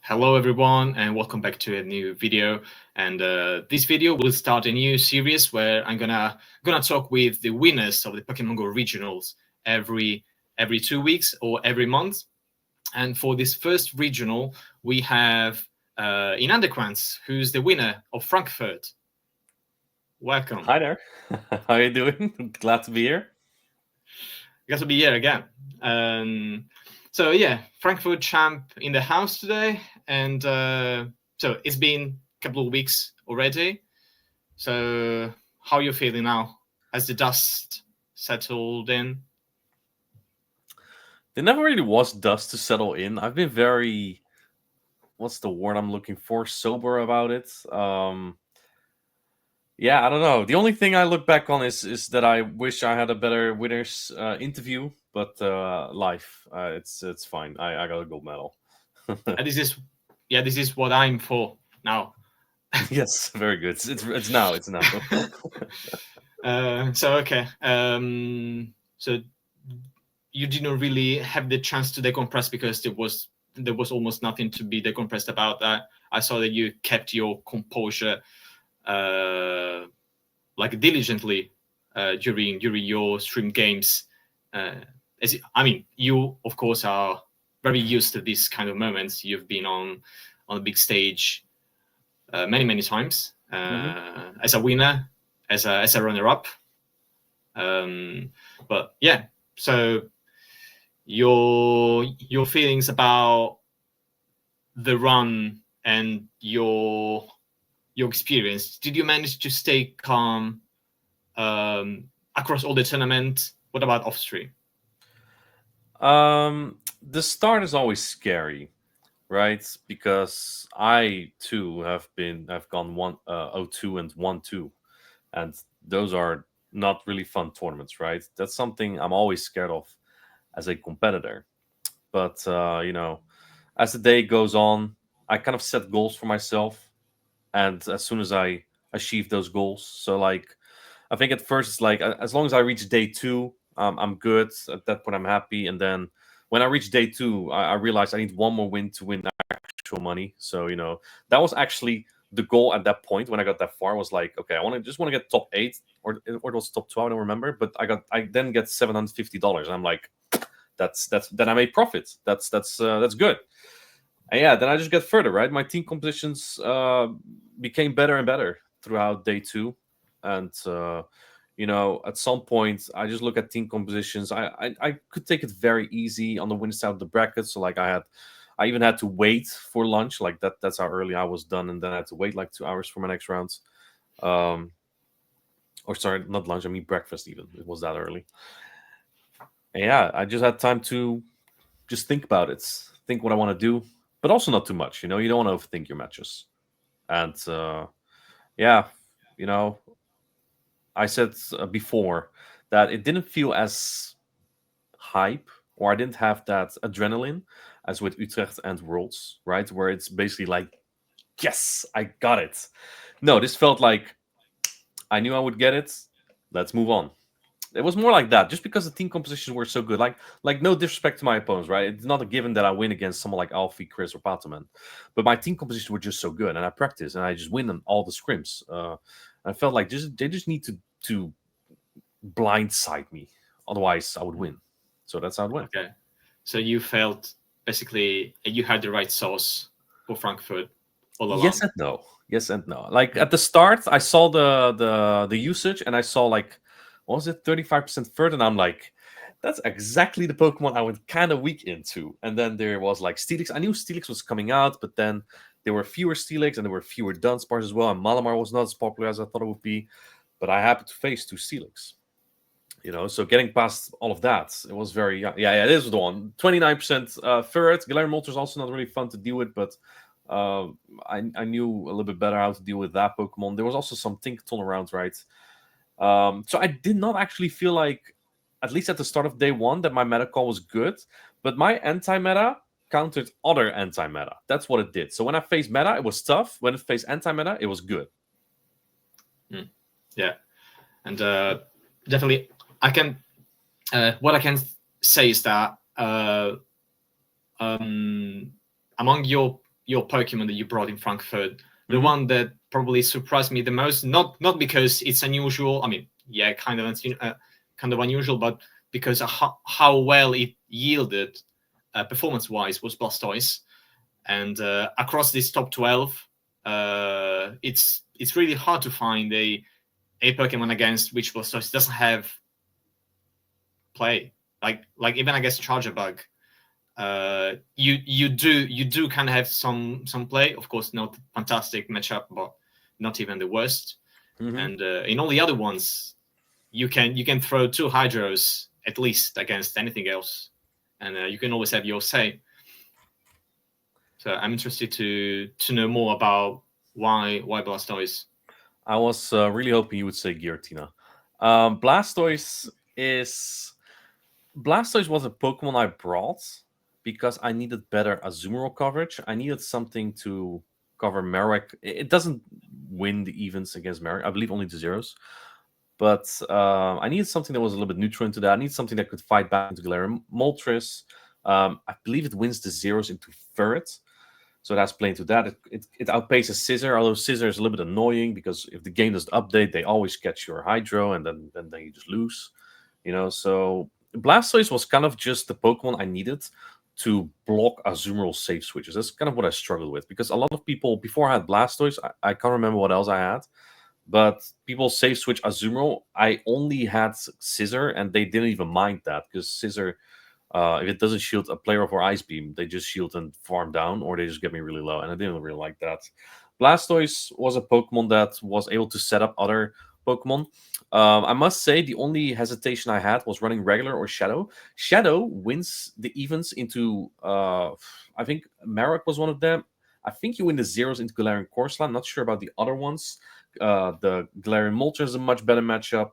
Hello everyone and welcome back to a new video. And this video will start a new series where I'm gonna talk with the winners of the Pokemon Go regionals every 2 weeks or every month. And for this first regional, we have Inadequance, who's the winner of Frankfurt. Welcome. Hi there. How are you doing? Glad to be here. Got to be here again. So yeah, Frankfurt champ in the house today, and so it's been a couple of weeks already. So how are you feeling now? Has the dust settled in? There never really was dust to settle in. I've been very, what's the word I'm looking for? Sober about it. Yeah, I don't know. The only thing I look back on is that I wish I had a better winners interview, but life, it's fine. I got a gold medal. And this is what I'm for now. Yes, very good. It's now. It's now. So okay. So you didn't really have the chance to decompress because there was almost nothing to be decompressed about that. I saw that you kept your composure like diligently during your stream games. You of course are very used to these kind of moments. You've been on a big stage many times as a winner, as a runner up. But yeah, so your feelings about the run and your experience. Did you manage to stay calm across all the tournament? What about off stream? The start is always scary, right? Because I too have gone 0-2 and 1-2, and those are not really fun tournaments, right? That's something I'm always scared of as a competitor. But as the day goes on, I kind of set goals for myself, and as soon as I achieve those goals, so like I think at first it's like as long as I reach day two, I'm good. At that point, I'm happy, and then when I reach day two, I realized I need one more win to win actual money. So that was actually the goal at that point when I got that far. Was like, okay, I just want to get top 8 or it was top 2. I don't remember, but I then get $750. I'm like, that's then I made profit. That's good. And yeah, then I just get further, right? My team compositions became better and better throughout day two, and at some point I just look at team compositions. I could take it very easy on the winning side of the bracket. So like I even had to wait for lunch. Like that's how early I was done, and then I had to wait like 2 hours for my next round. Or sorry, not lunch. I mean breakfast. Even it was that early. And yeah, I just had time to just think about it, think what I want to do, but also not too much. You don't want to overthink your matches. And yeah, you know, I said before that it didn't feel as hype, or I didn't have that adrenaline as with Utrecht and Worlds, right? Where it's basically like, yes, I got it. No, this felt like I knew I would get it. Let's move on. It was more like that, just because the team compositions were so good. Like no disrespect to my opponents, right? It's not a given that I win against someone like Alfie, Chris, or Pataman, but my team compositions were just so good, and I practice and I just win on all the scrims. I felt like they just need to blindside me, otherwise I would win. So that's how it went. Okay, so you felt basically you had the right sauce for Frankfurt all along. Yes and no. Yes and no. Like at the start, I saw the usage, and I saw like, what was it, 35% further, and I'm like, that's exactly the Pokemon I went kind of weak into. And then there was like Steelix. I knew Steelix was coming out, but then there were fewer Steelix and there were fewer Dunsparce as well. And Malamar was not as popular as I thought it would be. But I happened to face 2 Steelix. So getting past all of that, it was very yeah. This was the one. 29% Ferret. Galarian Moltres is also not really fun to deal with, but I knew a little bit better how to deal with that Pokemon. There was also some Tinkaton around, right? So I did not actually feel like, at least at the start of day one, that my meta call was good. But my anti-meta countered other anti-meta. That's what it did. So when I faced meta, it was tough. When it faced anti-meta, it was good. Yeah, and definitely, I can. What I can say is that among your your Pokemon that you brought in Frankfurt, the Hmm. one that probably surprised me the most, not because it's unusual. I mean, yeah, kind of unusual, but because of how well it yielded performance-wise was Blastoise, and across this top 12, it's really hard to find a Pokemon against which Blastoise doesn't have play. Like even against Charger Bug, you do kind of have some play. Of course, not fantastic matchup, but not even the worst. Hmm. And in all the other ones, you can throw two Hydros at least against anything else, and you can always have your say. So I'm interested to know more about why Blastoise. I was really hoping you would say Giratina. Blastoise is Blastoise was a Pokemon I brought because I needed better Azumarill coverage. I needed something to cover Marowak. It doesn't win the evens against Marowak. I believe only the zeros. But I needed something that was a little bit neutral into that. I need something that could fight back into Galarian Moltres. I believe it wins the zeros into Ferret. So that's playing to that. It outpaces Scissor, although Scissor is a little bit annoying because if the game doesn't update, they always catch your Hydro and then you just lose. So Blastoise was kind of just the Pokemon I needed to block Azumarill safe switches. That's kind of what I struggled with because a lot of people before I had Blastoise, I can't remember what else I had, but people safe switch Azumarill. I only had Scissor, and they didn't even mind that because Scissor, if it doesn't shield a player for Ice Beam, they just shield and farm down, or they just get me really low, and I didn't really like that. Blastoise was a Pokemon that was able to set up other Pokemon. I must say, the only hesitation I had was running regular or Shadow. Shadow wins the evens into, I think Marek was one of them. I think you win the zeros into Galarian Corsola. I'm not sure about the other ones. The Galarian Moltres is a much better matchup.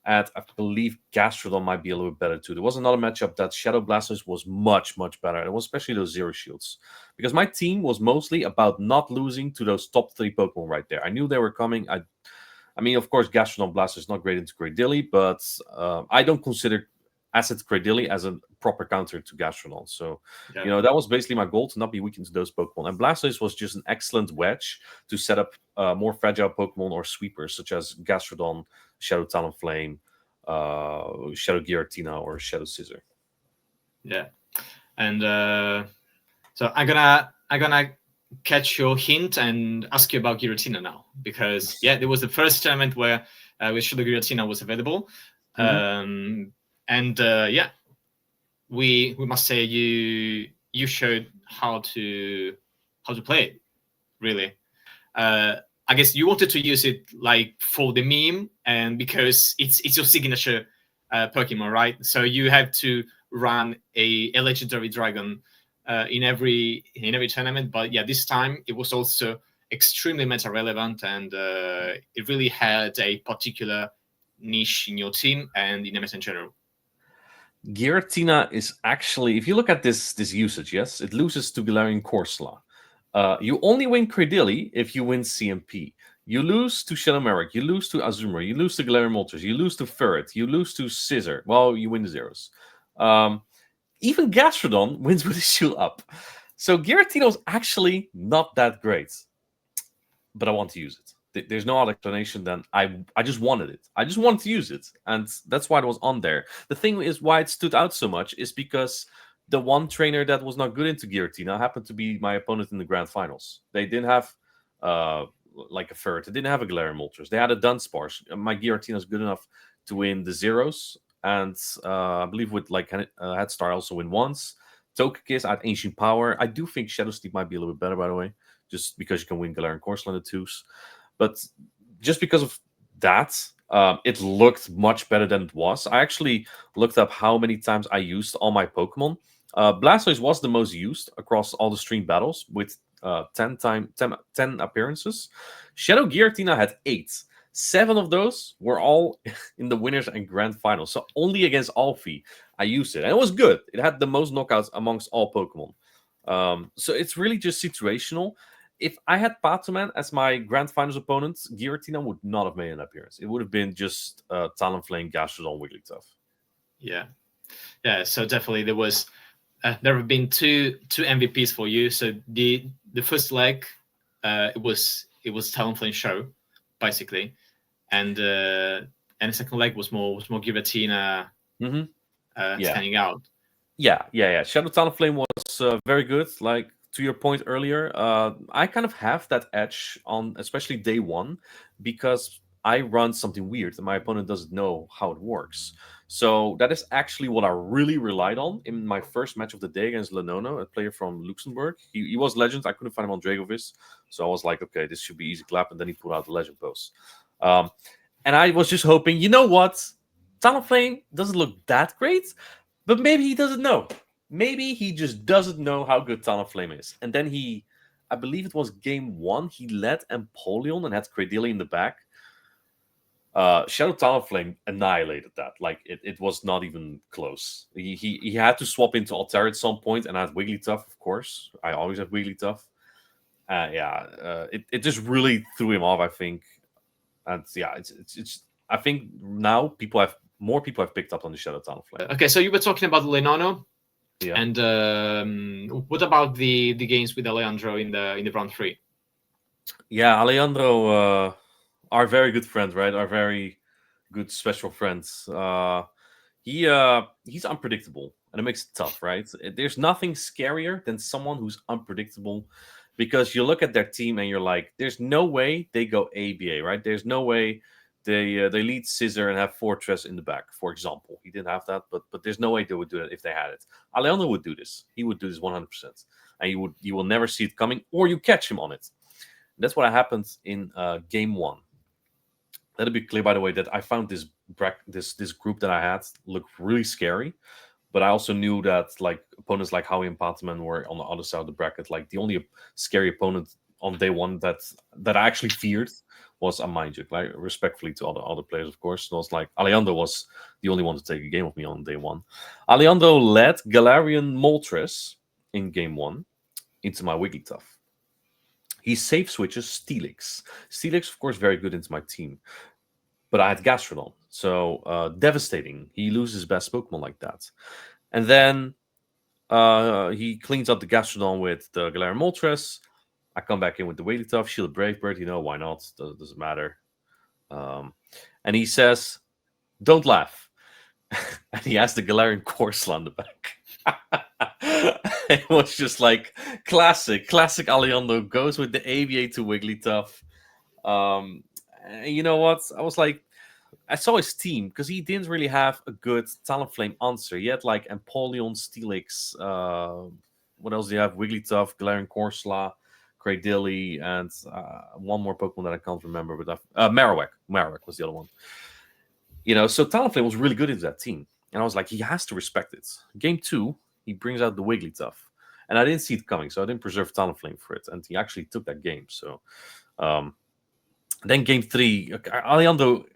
And I believe Gastrodon might be a little bit better too. There was another matchup that Shadow Blasters was much, much better. It was especially those zero shields. Because my team was mostly about not losing to those top three Pokemon right there. I knew they were coming. I mean, of course, Gastrodon Blaster is not great into Greydilly, but I don't consider Acid Greydilly as a proper counter to Gastrodon. So, Yeah, that was basically my goal, to not be weak into those Pokemon. And Blastoise was just an excellent wedge to set up more fragile Pokemon or sweepers, such as Gastrodon, Shadow Talonflame, Shadow Giratina, or Shadow Scissor. yeah. And so I'm gonna catch your hint and ask you about Giratina now, because yeah, there was the first tournament where Shadow Giratina was available, Hmm. um, and yeah, we must say you showed how to play it really. Uh, I guess you wanted to use it like for the meme, and because it's your signature Pokemon, right? So you have to run a legendary dragon in every tournament. But yeah, this time it was also extremely meta relevant, and it really had a particular niche in your team and in MS in general. Giratina is actually, if you look at this usage, yes, it loses to Galarian Corsola. You only win Credilli if you win CMP. You lose to Shadow Merrick, you lose to Azumarill, you lose to Galarian Moltres, you lose to Ferret, you lose to Scissor. Well, you win the zeros. Um, Even Gastrodon wins with his shield up. So Giratina was actually not that great, but I want to use it. There's no other explanation than I just wanted it. I just wanted to use it, and that's why it was on there. The thing is why it stood out so much is because the one trainer that was not good into Giratina happened to be my opponent in the grand finals. They didn't have uh like a Ferret. They didn't have a Galarian Moltres. They had a Dunsparce. My Giratina is good enough to win the zeros, and I believe with like Head Start also win once. Togekiss at Ancient Power. I do think Shadow Steep might be a little bit better, by the way, just because you can win Galarian Corsola in the twos. But just because of that, it looked much better than it was. I actually looked up how many times I used all my Pokemon. Blastoise was the most used across all the stream battles with 10 appearances. Shadow Giratina had 8. 7 of those were all in the winners and grand finals. So only against Alfie I used it. And it was good. It had the most knockouts amongst all Pokemon. So it's really just situational. If I had Patoman as my grand finals opponent, Giratina would not have made an appearance. It would have been just Talonflame, Gastrodon, Wigglytuff. Yeah, yeah. So definitely there was there have been two MVPs for you. So the first leg, it was Talonflame show, basically, and the second leg was more Giratina Mm-hmm. Yeah. standing out. Yeah. Shadow Talonflame was very good. Like to your point earlier, I kind of have that edge on especially day one because I run something weird and my opponent doesn't know how it works. So that is actually what I really relied on in my first match of the day against Lenono, a player from Luxembourg. He was legend. I couldn't find him on Dragovis, so I was like, okay, this should be easy clap. And then he put out the legend pose. And I was just hoping, you know what? Talonflame doesn't look that great, but maybe he doesn't know. Maybe he just doesn't know how good Talonflame is. And then I believe it was game one, he led Empoleon and had Cradily in the back. Shadow Talonflame annihilated that. Like it was not even close. He had to swap into Altair at some point, and I had Wigglytuff, of course. I always have Wigglytuff. It just really threw him off, I think. And yeah, it's I think now more people have picked up on the Shadow Talonflame. Okay, so you were talking about Lenono. Yeah. And what about the games with Alejandro in the round 3? Yeah, Alejandro, our very good friend, right? Our very good special friends. He's unpredictable, and it makes it tough, right? There's nothing scarier than someone who's unpredictable, because you look at their team and you're like, there's no way they go ABA, right? There's no way they lead Scissor and have Fortress in the back, for example. He didn't have that, but there's no way they would do that if they had it. Alejandro would do this. He would do this 100%, and you will never see it coming, or you catch him on it. That's what happened in game one. Let it be clear, by the way, that I found this group that I had look really scary, but I also knew that like opponents like Howie and Pataman were on the other side of the bracket. Like the only scary opponent on day one that I actually feared was a Mindjuk. Like respectfully to other players, of course. So it was like Alejandro was the only one to take a game of me on day one. Alejandro led Galarian Moltres in game one into my Wigglytuff. He safe switches Steelix. Steelix, of course, very good into my team. But I had Gastrodon, so devastating. He loses best Pokemon like that. And then he cleans up the Gastrodon with the Galarian Moltres. I come back in with the Wigglytuff, Shield Brave Bird, why not? Doesn't matter. And he says, don't laugh. And he has the Galarian Corsola on the back. It was just like classic Alejandro goes with the ABA to Wigglytuff. You know what? I was like, I saw his team because he didn't really have a good Talonflame answer. He had like Empoleon, Steelix. What else do you have? Wigglytuff, Galarian Corsola, Cradily, and one more Pokemon that I can't remember. But Marowak. Marowak was the other one. So Talonflame was really good into that team. And I was like, he has to respect it. Game 2, he brings out the Wigglytuff. And I didn't see it coming, so I didn't preserve Talonflame for it. And he actually took that game. So then game 3, Alejandro,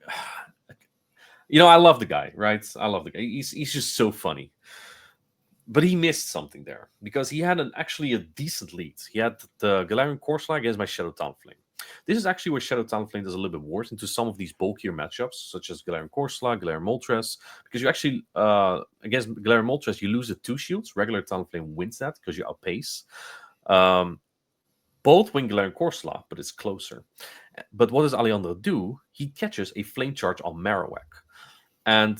I love the guy, right? I love the guy. He's just so funny. But he missed something there because he had actually a decent lead. He had the Galarian Corsola against my Shadow Talonflame. This is actually where Shadow Talonflame does a little bit worse into some of these bulkier matchups, such as Galarian Corsola, Galarian Moltres, because you actually, against Galarian Moltres, you lose the 2 shields. Regular Talonflame wins that because you outpace. Both win Galarian Corsola, but it's closer. But what does Alejandro do? He catches a Flame Charge on Marowak. And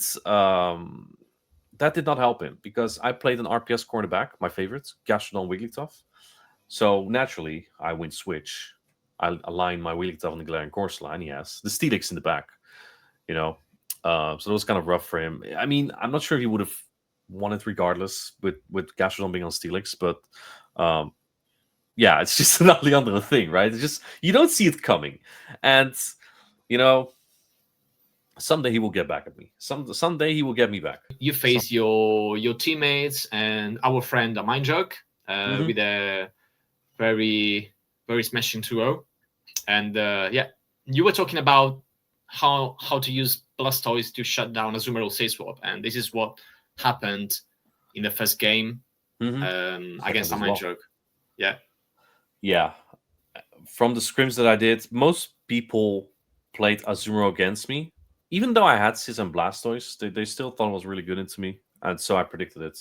that did not help him because I played an RPS cornerback, my favorite, Gastrodon Wigglytuff. So naturally, I win switch. I align my Wigglytuff on the Galarian Corsola, and he has the Steelix in the back. So that was kind of rough for him. I mean, I'm not sure if he would have won it regardless with Gastrodon being on Steelix, but yeah, it's just an Alejandro thing, right? It's just you don't see it coming, and someday he will get back at me. Someday he will get me back. You face your teammates and our friend Mindjuk with a very very smashing 2-0. And you were talking about how to use Blastoise to shut down Azumarill Safe Swap, and this is what happened in the first game against Mindjuk. Yeah. From the scrims that I did, most people played Azumarill against me. Even though I had Sis and Blastoise, they still thought it was really good into me, and so I predicted it.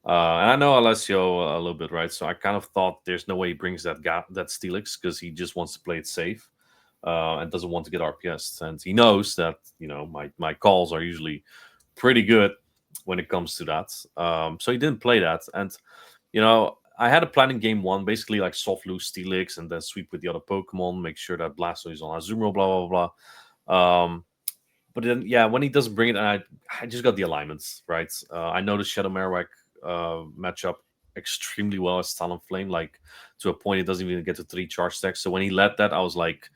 And I know Alessio a little bit, right? So I kind of thought there's no way he brings that Steelix because he just wants to play it safe and doesn't want to get RPS. And he knows that my calls are usually pretty good when it comes to that. So he didn't play that, and I had a plan in game one, basically like soft lose Steelix and then sweep with the other Pokemon, make sure that Blastoise is on Azumarill, blah blah blah. But then, yeah, when he doesn't bring it, I just got the alignments right. I know the Shadow Marowak matchup extremely well as Talonflame, like to a point it doesn't even get to 3 charge stacks. So when he led that, I was like,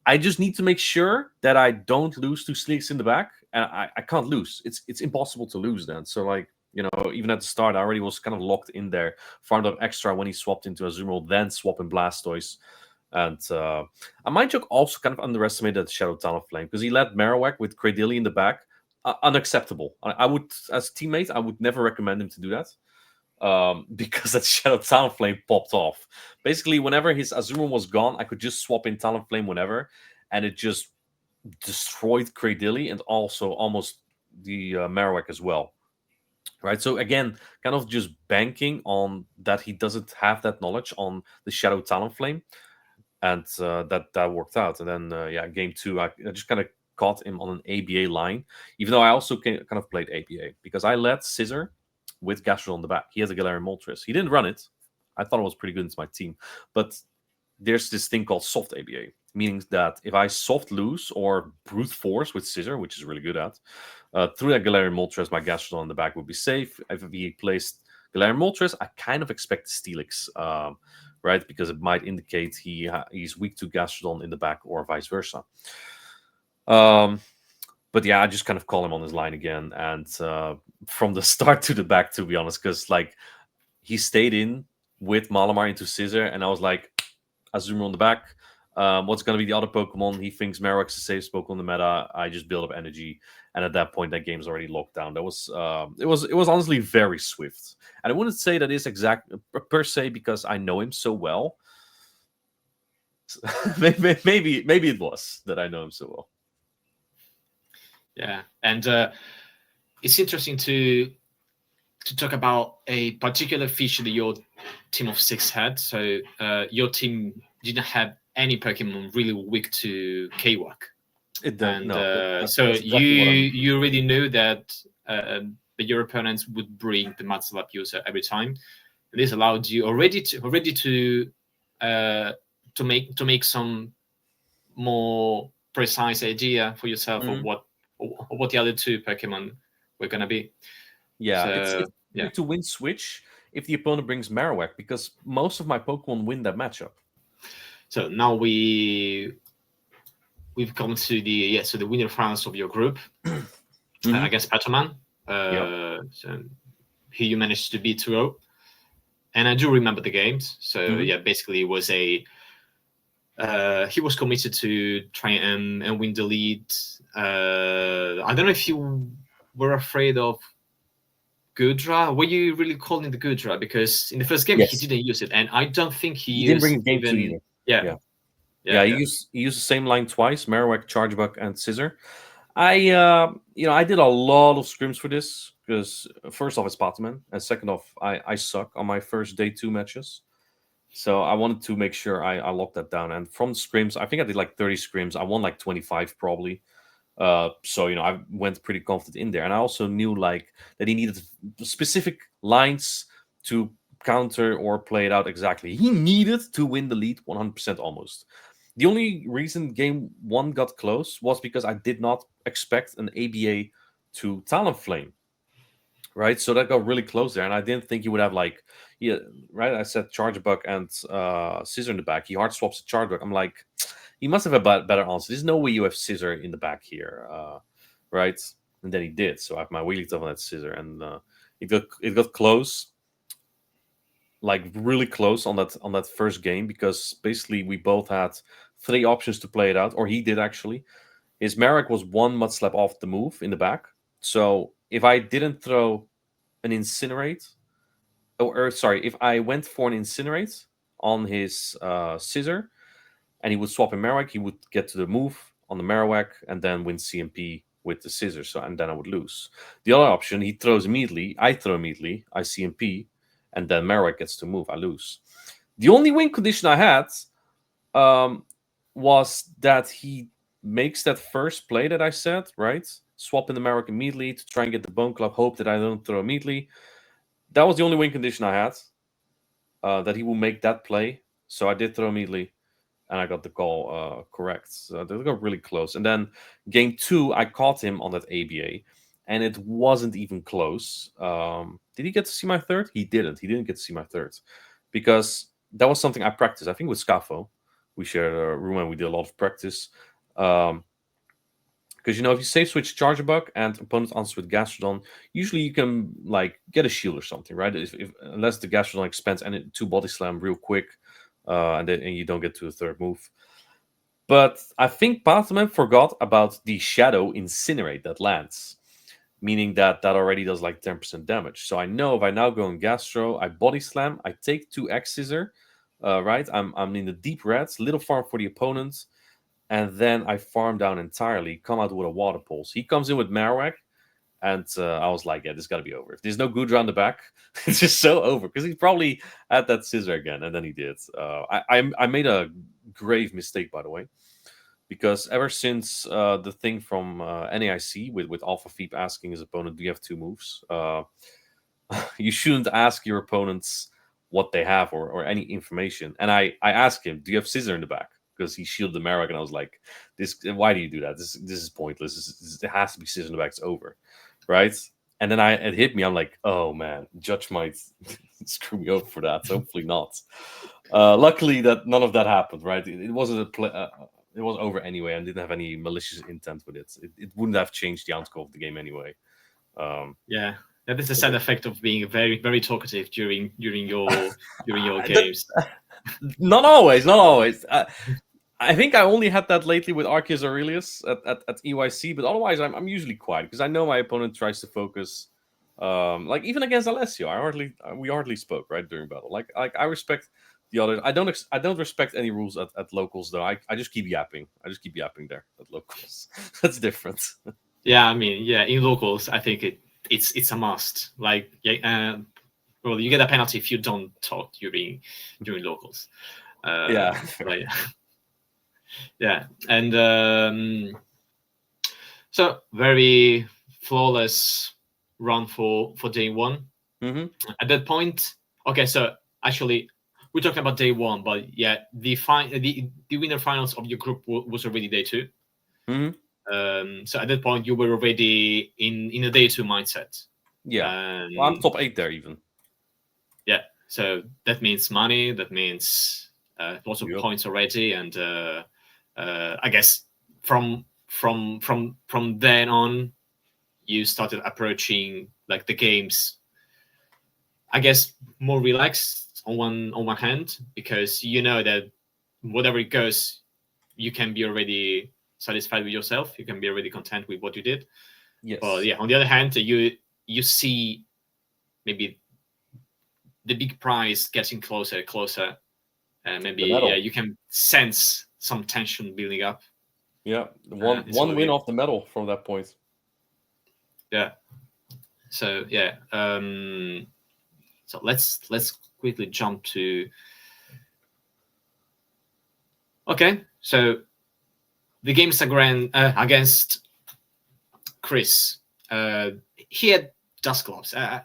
I just need to make sure that I don't lose to Sleeks in the back, and I can't lose. It's impossible to lose then. So like even at the start, I already was kind of locked in there, farmed up extra when he swapped into Azumarill, then swapping Blastoise. And I might joke also kind of underestimated Shadow Talonflame because he led Marowak with Cradily in the back. Unacceptable. I would, as a teammate, I would never recommend him to do that. Because that Shadow Talonflame popped off. Basically, whenever his Azumarill was gone, I could just swap in Talonflame whenever, and it just destroyed Cradily and also almost the Marowak as well. Right, so again, kind of just banking on that he doesn't have that knowledge on the Shadow Talonflame, and that worked out. And then yeah, game two, I just kind of caught him on an ABA line, even though I also kind of played ABA because I led Scissor with Gastrodon on the back. He has a Galarian Moltres. He didn't run it. I thought it was pretty good into my team, but there's this thing called soft ABA, meaning that if I soft lose or brute force with Scissor, which is really good at, through that Galarian Moltres, my Gastrodon on the back would be safe. If he placed Galarian Moltres, I kind of expect Steelix, right? Because it might indicate he's weak to Gastrodon in the back or vice versa. But yeah, I just kind of call him on his line again, and from the start to the back, to be honest, because like he stayed in with Malamar into Scissor, and I was like, Azumarill on the back. What's going to be the other Pokemon? He thinks Marowak's the safest Pokemon in the meta. I just build up energy, and at that point, that game's already locked down. That was it was honestly very swift, and I wouldn't say that is exact per se because I know him so well. maybe it was that I know him so well. Yeah, and it's interesting to talk about a particular feature that your team of 6 had. So your team didn't have any Pokemon really weak to Kwak. So you already knew that your opponents would bring the Mud Slap user every time. And this allowed you already to make some more precise idea for yourself of what the other 2 Pokemon were gonna be. Yeah, so, it's to win switch if the opponent brings Marowak because most of my Pokemon win that matchup. So now we've come to the winner finals of your group against Patoman. So who you managed to beat 2-0. And I do remember the games. So yeah, basically it was he was committed to try and win the lead. I don't know if you were afraid of Gudra. Were you really calling the Gudra? Because in the first game he didn't use it, and I don't think he didn't bring game two either. Yeah, he used the same line twice: Marowak, Chargebuck, and Scissor. I did a lot of scrims for this because first off it's Patoman, and second off I suck on my first day 2 matches. So I wanted to make sure I locked that down. And from scrims, I think I did like 30 scrims. I won like 25 probably. So I went pretty confident in there. And I also knew like that he needed specific lines to counter or play it out exactly. He needed to win the lead 100% almost. The only reason game 1 got close was because I did not expect an ABA to Talonflame. Right, so that got really close there, and I didn't think he would have like, right. I said Chargebuck and Scissor in the back. He hard swaps to Chargebuck. I'm like, he must have a better answer. There's no way you have Scissor in the back here, right? And then he did. So I have my wheelie tough on that Scissor, and it got close, like really close on that first game because basically we both had 3 options to play it out, or he did actually. His Marek was 1 Mud Slap off the move in the back, so if I didn't throw an Incinerate, or sorry, if I went for an Incinerate on his Scissor, and he would swap in Marowak, he would get to the move on the Marowak and then win CMP with the scissors, so and then I would lose. The other option, he throws immediately, I throw immediately, I CMP, and then Marowak gets to move, I lose. The only win condition I had um, was that he makes that first play that I said, right? Swap in the Marowak immediately to try and get the Bone Club, hope that I don't throw immediately. That was the only win condition I had, that he will make that play. So I did throw immediately, and I got the call correct. So they got really close. And then game 2, I caught him on that ABA, and it wasn't even close. Did he get to see my third? He didn't. He didn't get to see my third because that was something I practiced. I think with Scafo, we shared a room and we did a lot of practice. Because if you safe switch Charger Bug and opponent answers with Gastrodon, usually you can like get a shield or something, right? If unless the Gastrodon expands and it 2 body slam real quick, and you don't get to a third move. But I think Pathman forgot about the Shadow Incinerate that lands, meaning that already does like 10% damage. So I know if I now go in Gastro, I body slam, I take 2 X Scissor, right? I'm in the deep reds, little farm for the opponent, and then I farm down entirely, come out with a Water Pulse. He comes in with Marowak, and I was like, yeah, this got to be over. If there's no Gudra on the back, it's just so over. Because he probably had that scissor again, and then he did. I made a grave mistake, by the way, because ever since the thing from NAIC with Alpha Feep asking his opponent, do you have 2 moves? You shouldn't ask your opponents what they have or any information. And I asked him, do you have scissor in the back? Because he shielded the Marek, and I was like, "This, why do you do that? This is pointless. It has to be scissors in the back. It's over, right?" And then it hit me. I'm like, "Oh man, Judge might screw me over for that. Hopefully not." Luckily, that none of that happened. Right? It wasn't a play. It was over anyway, and didn't have any malicious intent with it. It wouldn't have changed the outcome of the game anyway. Yeah, that is the sad effect of being very very talkative during your that, games. not always, not always. I think I only had that lately with Arceus Aurelius at EYC, but otherwise I'm usually quiet because I know my opponent tries to focus. Like even against Alessio, we hardly spoke right during battle. Like I respect the others. I don't respect any rules at locals though. I just keep yapping. I just keep yapping there at locals. That's different. Yeah, I mean, yeah, in locals, I think it's a must. Like, well, you get a penalty if you don't talk during locals. Yeah. Like, yeah, and so very flawless run for day 1. Mm-hmm. At that point, okay, so actually we're talking about day 1, but yeah, the winner finals of your group was already day 2. Mm-hmm. So at that point, you were already in a day 2 mindset. Yeah. Well, I'm top 8 there even. Yeah, so that means money. That means lots of points already, and I guess from then on, you started approaching like the games, I guess, more relaxed on one hand, because you know that whatever it goes, you can be already satisfied with yourself. You can be already content with what you did. Yes. But yeah, on the other hand, you see maybe the big prize getting closer, and maybe you can sense some tension building up. Yeah, one win off the medal from that point. Yeah. So yeah. So let's quickly jump to. Okay, so the games against Chris. He had dust gloves. I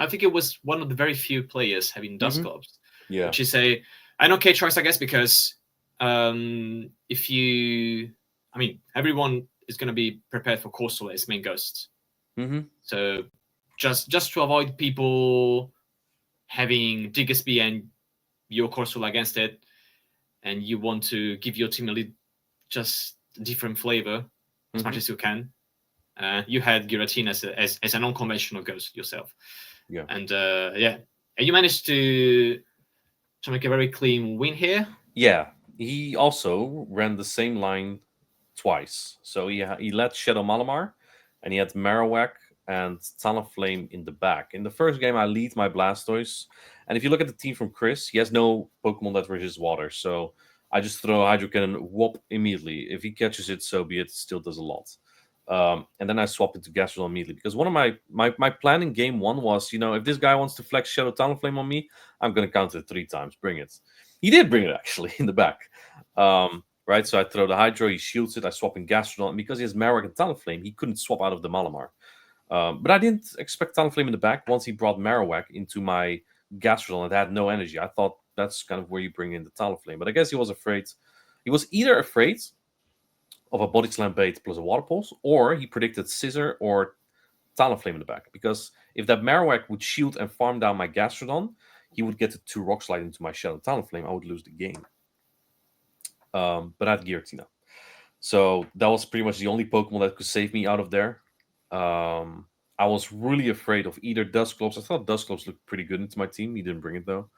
think it was one of the very few players having dust gloves. Yeah, which is an okay choice, I guess, because if you, I mean, everyone is going to be prepared for Coastal as main ghost. Mm-hmm. So just to avoid people having Diggersby and your Coastal against it, and you want to give your team a little just different flavor as much as you can. You had Giratina as an unconventional ghost yourself. Yeah. And and you managed to make a very clean win here. Yeah, he also ran the same line twice. So he led Shadow Malamar, and he had Marowak and Talonflame in the back. In the first game, I lead my Blastoise, and if you look at the team from Chris, he has no Pokemon that resist water. So I just throw Hydro Cannon, whoop, immediately. If he catches it, so be it. Still does a lot. And then I swapped into Gastrodon immediately because one of my plan in game one was, if this guy wants to flex Shadow Talonflame on me, I'm going to counter it 3 times. Bring it. He did bring it actually in the back. Right, so I throw the Hydro, he shields it, I swap in Gastrodon, and because he has Marowak and Talonflame, he couldn't swap out of the Malamar. But I didn't expect Talonflame in the back. Once he brought Marowak into my Gastrodon, it had no energy. I thought that's kind of where you bring in the Talonflame. But I guess he was afraid. He was either afraid of a Body Slam bait plus a Water Pulse, or he predicted Scissor or Talonflame in the back. Because if that Marowak would shield and farm down my Gastrodon, he would get the 2 Rock Slide into my Shadow Talonflame. I would lose the game. But I had Giratina. So that was pretty much the only Pokemon that could save me out of there. I was really afraid of either Dusclops. I thought Dusclops looked pretty good into my team. He didn't bring it though.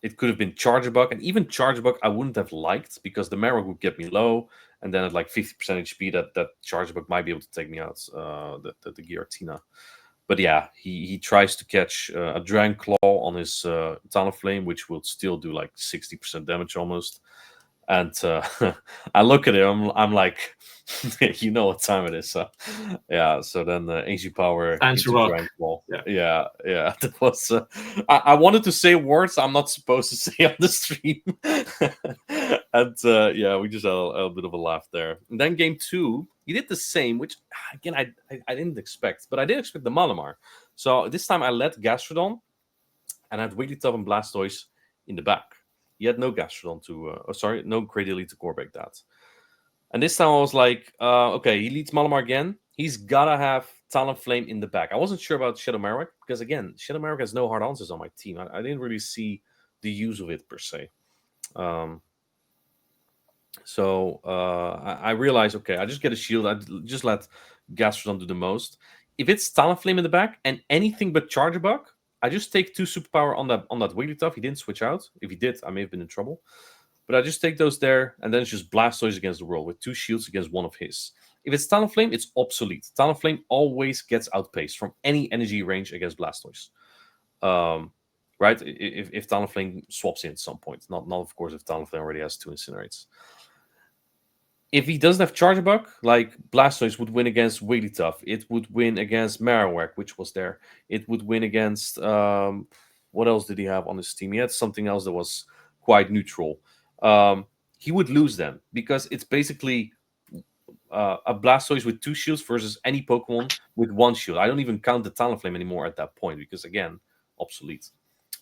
It could have been Charjabug, and even Charjabug I wouldn't have liked because the Marowak would get me low, and then at like 50% HP, that Charjabug might be able to take me out. The Giratina. But yeah, he tries to catch a Dragon Claw on his Talonflame, which will still do like 60% damage almost. And I look at him, I'm like, you know what time it is. So yeah, so then AC Power Time to into rock. Dragon Claw. Yeah. That was. I wanted to say words I'm not supposed to say on the stream, and yeah, we just had a bit of a laugh there. And then game 2, he did the same, which again I didn't expect, but I did expect the Malamar. So this time I let Gastrodon, and I had Wigglytuff and Blastoise in the back. He had no Gastrodon no Great Elite to core break that. And this time I was like, okay, he leads Malamar again. He's gotta have Talonflame in the back. I wasn't sure about Shadow Marowak because again, Shadow Marowak has no hard answers on my team. I didn't really see the use of it per se. So I realized, okay, I just get a shield. I just let Gastrodon do the most. If it's Talonflame in the back and anything but Charjabug, I just take 2 superpower on that Wigglytuff. He didn't switch out. If he did, I may have been in trouble. But I just take those there, and then it's just Blastoise against the world with 2 shields against one of his. If it's Talonflame, it's obsolete. Talonflame always gets outpaced from any energy range against Blastoise. Right? If Talonflame swaps in at some point. Not of course if Talonflame already has 2 Incinerates. If he doesn't have Charjabug, like Blastoise would win against Wigglytuff. It would win against Marowak, which was there. It would win against... what else did he have on his team? He had something else that was quite neutral. He would lose them because it's basically a Blastoise with 2 shields versus any Pokemon with 1 shield. I don't even count the Talonflame anymore at that point because again, obsolete.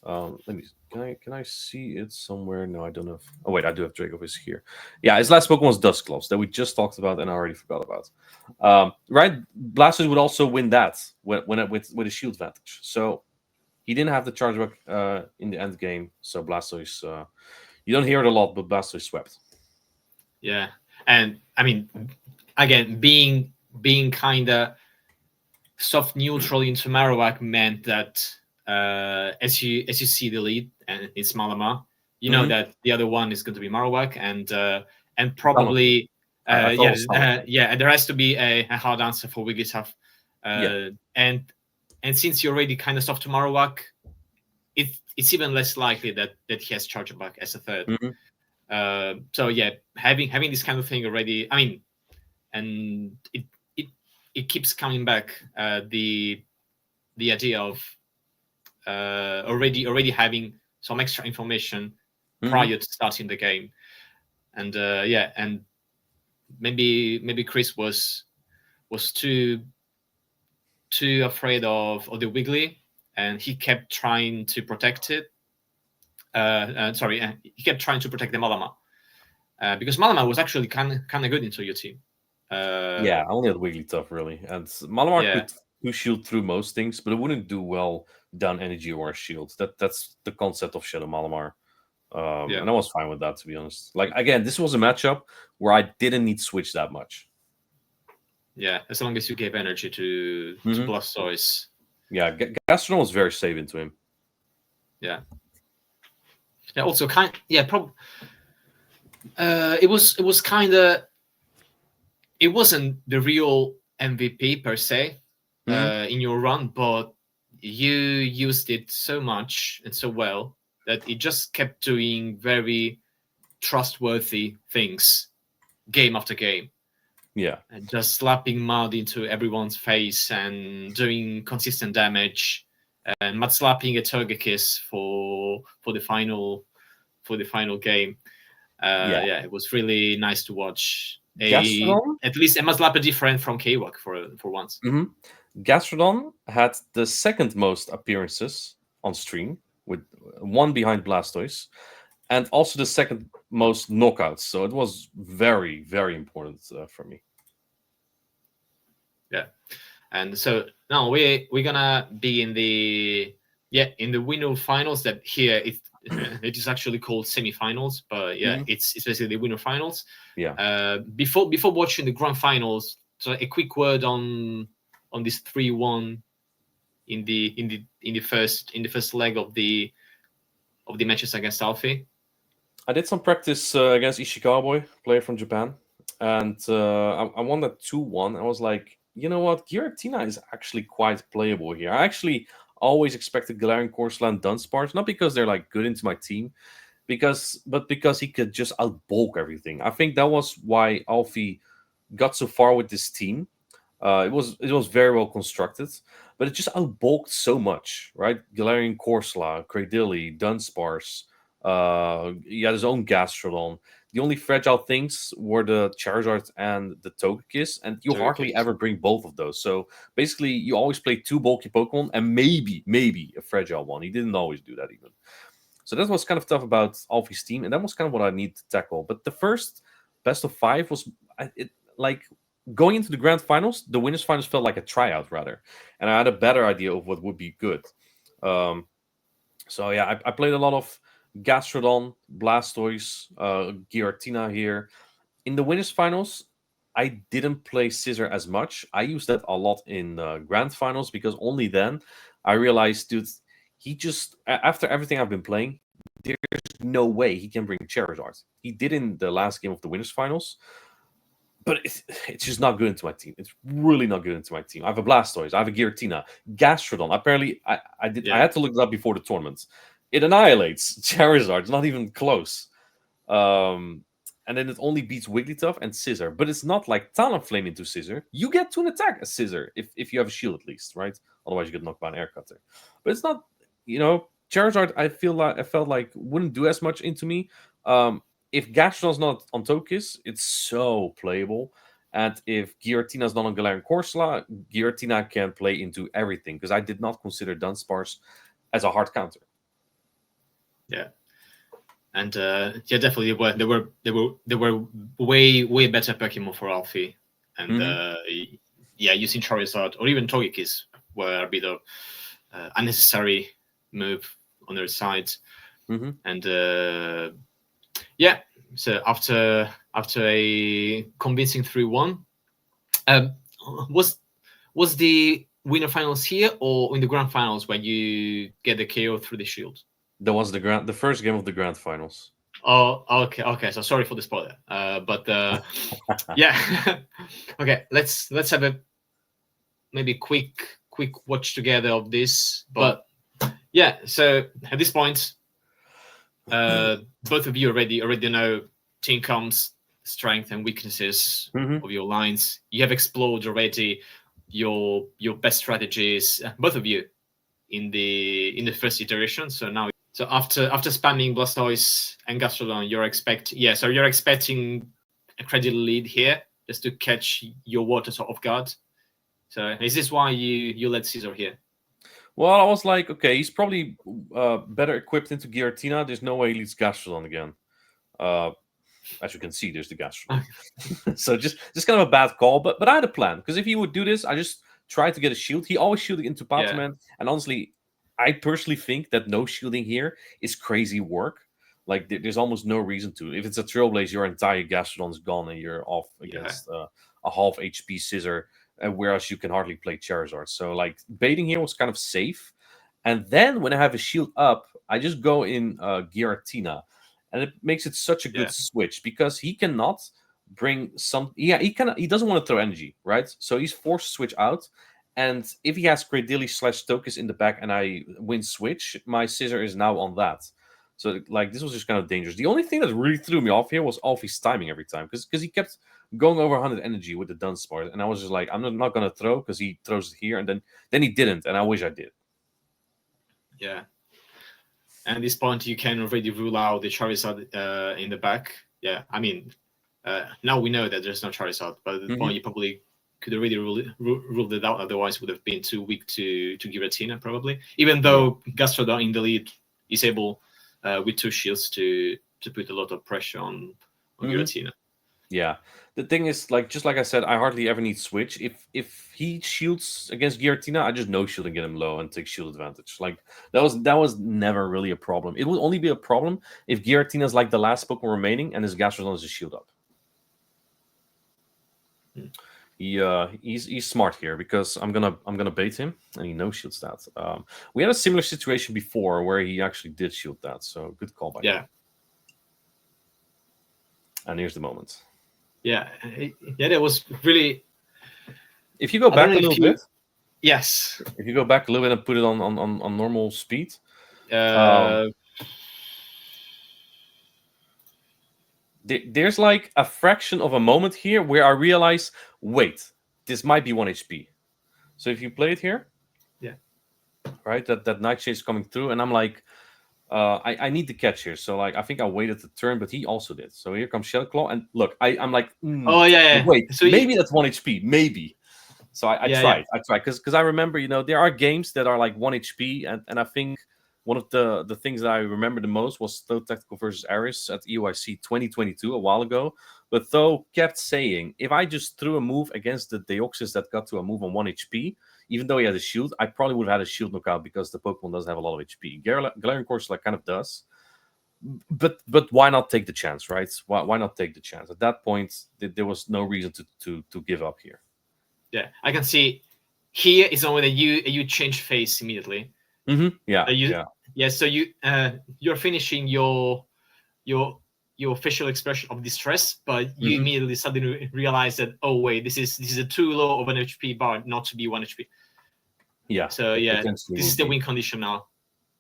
Let me. Can I see it somewhere? No, I don't have. Oh wait, I do have Dracovish here. Yeah, his last Pokemon was Dusclops that we just talked about and I already forgot about. Right, Blastoise would also win that with a shield advantage. So he didn't have the Chargeback in the end game. So Blastoise. You don't hear it a lot, but Blastoise swept. Yeah, and I mean, again, being kind of soft neutral into Marowak meant that as you see the lead and it's Malamar, you know that the other one is going to be Marowak, and probably and there has to be a hard answer for Wigglytuff. And since you're already kind of soft to Marowak, it's even less likely that he has Charjabug as a third. So yeah, having this kind of thing already, I mean, and it keeps coming back. The idea of already having some extra information prior to starting the game, and and maybe Chris was too afraid of the Wiggly, and he kept trying to protect it. He kept trying to protect the Malamar. Because Malamar was actually kind of good into your team. I only had Wigglytuff really, and Malamar could shield through most things, but it wouldn't do well down energy or shield. That's the concept of Shadow Malamar, and I was fine with that, to be honest. Like again, this was a matchup where I didn't need switch that much. Yeah, as long as you gave energy to Blastoise. Yeah, Gastrodon was very safe into him. Yeah. Yeah. Also, it was kind of. It wasn't the real MVP per se in your run, but you used it so much and so well that it just kept doing very trustworthy things game after game. Yeah. and just slapping mud into everyone's face and doing consistent damage, and mud slapping a Togekiss for the final game. Yeah. Yeah, it was really nice to watch Gastrodon. at least a mud slapper different from Kwak for once. hmm Gastrodon had the second most appearances on stream, with one behind Blastoise, and also the second most knockouts. So it was very, very important for me. Yeah, and so now we're gonna be in the winner finals. That here it it is actually called semifinals, but yeah, hmm it's basically the winner finals. Yeah. Before watching the grand finals, so a quick word on this 3-1 in the first leg of the matches against Alfie. I did some practice against Ishikawa, player from Japan, and I won that 2-1. I was like, you know what? Giratina is actually quite playable here. I actually always expected Galarian Corsola and Dunsparce, not because they're like good into my team, but because he could just outbulk everything. I think that was why Alfie got so far with this team. It was very well constructed, but it just outbulked so much, right? Galarian Corsola, Cradilly, Dunsparce, he had his own Gastrodon. The only fragile things were the Charizard and the Togekiss, and you hardly Togekiss. ever bring both of those. So basically, you always play two bulky Pokemon and maybe a fragile one. He didn't always do that even. So that was kind of tough about Alfie's team, and that was kind of what I need to tackle. But the first best of five was like going into the grand finals. The winners finals felt like a tryout rather, and I had a better idea of what would be good. Um, so yeah, I played a lot of Gastrodon, Blastoise, Giratina here. In the winners finals, I didn't play Scissor as much. I used that a lot in grand finals because only then I realized, dude, he just after everything I've been playing, there's no way he can bring Charizard. He did in the last game of the winners finals, but it's just not good into my team. It's really not good into my team. I have a Blastoise, I have a Giratina, Gastrodon. Apparently, I Yeah, had to look it up before the tournament. It annihilates Charizard. It's not even close. Um, and then it only beats Wigglytuff and Scissor. But it's not like Talonflame into Scissor. You get to an attack as Scissor if you have a shield at least, right? Otherwise, you get knocked by an Air Cutter. But it's not, Charizard. I felt like wouldn't do as much into me. If Gastrodon's not on Togekiss, it's so playable. And if Giratina's not on Galarian Corsola, Giratina can play into everything because I did not consider Dunsparce as a hard counter. yeah. And yeah, definitely there were way better Pokemon for Alfie, and yeah, using Charizard or even Togekiss were a bit of unnecessary move on their side. And yeah, so after a convincing 3-1, was the winner finals here or in the grand finals when you get the KO through the shield? That was the first game of the grand finals. Oh, okay. So sorry for the spoiler. But yeah, okay. Let's have a maybe quick watch together of this. But yeah, so at this point, both of you already know Tinkom's strength and weaknesses of your lines. You have explored already your best strategies, both of you, in the first iteration. So now. So after spamming Blastoise and Gastrodon, you're expecting a credit lead here just to catch your water sort of guard. So is this why you led Caesar here? Well, I was like, okay, he's probably better equipped into Giratina. There's no way he leads Gastrodon again. As you can see, there's the Gastrodon. So just kind of a bad call, but I had a plan because if he would do this, I just tried to get a shield. He always shielded into Pataman, and honestly, I personally think that no shielding here is crazy work. Like, there's almost no reason to. If it's a Trailblaze, your entire Gastrodon's gone and you're off against a half HP Scissor, whereas you can hardly play Charizard. So, like, baiting here was kind of safe. And then when I have a shield up, I just go in Giratina. And it makes it such a good switch because he cannot bring some. Yeah, he doesn't want to throw energy, right? So he's forced to switch out. And if he has Cradilly / Tokus in the back and I win switch, my Scissor is now on that. So like this was just kind of dangerous. The only thing that really threw me off here was Alfie's timing every time, because he kept going over 100 energy with the Dunsparce, and I was just like, I'm not gonna throw because he throws it here, and then he didn't, and I wish I did. Yeah. And at this point, you can already rule out the Charizard in the back. Yeah, I mean, now we know that there's no Charizard, but at the point you probably could already rule it out. Otherwise, would have been too weak to Giratina probably. Even though Gastrodon in the lead is able with 2 shields to put a lot of pressure on Giratina. Yeah, the thing is, like, just like I said, I hardly ever need switch. If he shields against Giratina, I just no shield and get him low and take shield advantage. Like that was never really a problem. It would only be a problem if Giratina is like the last Pokemon remaining and his Gastrodon is a shield up. He's smart here because I'm gonna bait him and he no shields that. We had a similar situation before where he actually did shield that, so good call by him. And here's the moment. Yeah, that was really. If you go back a little bit, yes. If you go back a little bit and put it on normal speed, there's like a fraction of a moment here where I realize, wait, this might be 1 HP. So if you play it here, right, that Nightshade is coming through, and I'm like, I need the catch here. So like, I think I waited the turn, but he also did. So here comes Shadow Claw, and look, I'm like, oh yeah. Wait, so maybe that's 1 HP, maybe. So I tried because I remember, there are games that are like 1 HP, and I think one of the things that I remember the most was Tho Tactical versus Aris at EOIC 2022 a while ago. But Tho kept saying, if I just threw a move against the Deoxys that got to a move on 1 HP, even though he had a shield, I probably would have had a shield knockout because the Pokemon doesn't have a lot of HP. Galarian Course like kind of does. But why not take the chance, right? Why not take the chance? At that point, there was no reason to give up here. Yeah, I can see here is only that you change face immediately. Yeah. So you're finishing your facial expression of distress, but you immediately suddenly realize that, oh wait, this is a too low of an HP bar not to be 1 HP. Yeah. So this is the win condition now.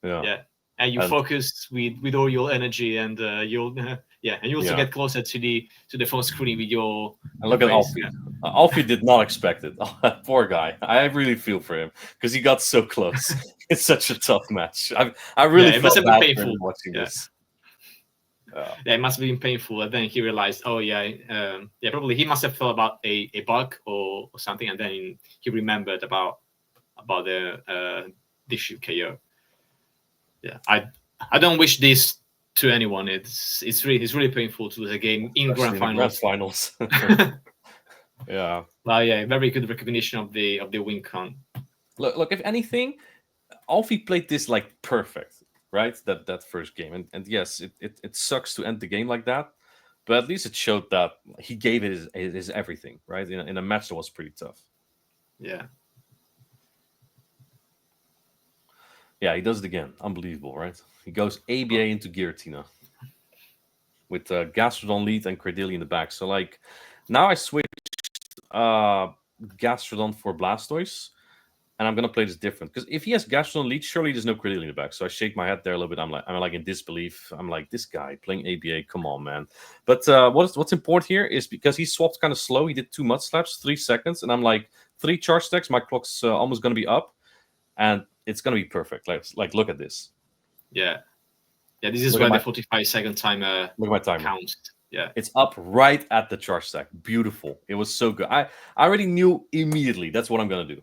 Yeah. And you focus with all your energy, and you'll and you also get closer to the phone screen with your. And look at Alfie. Alfie did not expect it. Poor guy. I really feel for him because he got so close. It's such a tough match. I really it must have been painful watching this. It must have been painful. And then he realized, probably he must have thought about a bug or something, and then he remembered about the issue KO. Yeah, I don't wish this to anyone. It's really painful to lose a game in grand finals. Yeah. Well, very good recognition of the win con. Look, if anything, Alfie played this like perfect, right? That first game, and yes, it sucks to end the game like that, but at least it showed that he gave it his everything, right? In a match that was pretty tough. Yeah. Yeah, he does it again. Unbelievable, right? He goes ABA into Giratina with Gastrodon lead and Credilli in the back. So like, now I switched Gastrodon for Blastoise, and I'm gonna play this different because if he has Gastrodon lead, surely there's no Credilli in the back. So I shake my head there a little bit. I'm like in disbelief. I'm like, this guy playing ABA, come on, man. But what's important here is because he swapped kind of slow. He did 2 mud slaps, 3 seconds, and I'm like 3 charge stacks. My clock's almost gonna be up, and it's gonna be perfect. Like look at this. Yeah. This is where the 45-second timer look at my timer counts. Yeah, it's up right at the charge stack. Beautiful. It was so good. I already knew immediately that's what I'm gonna do.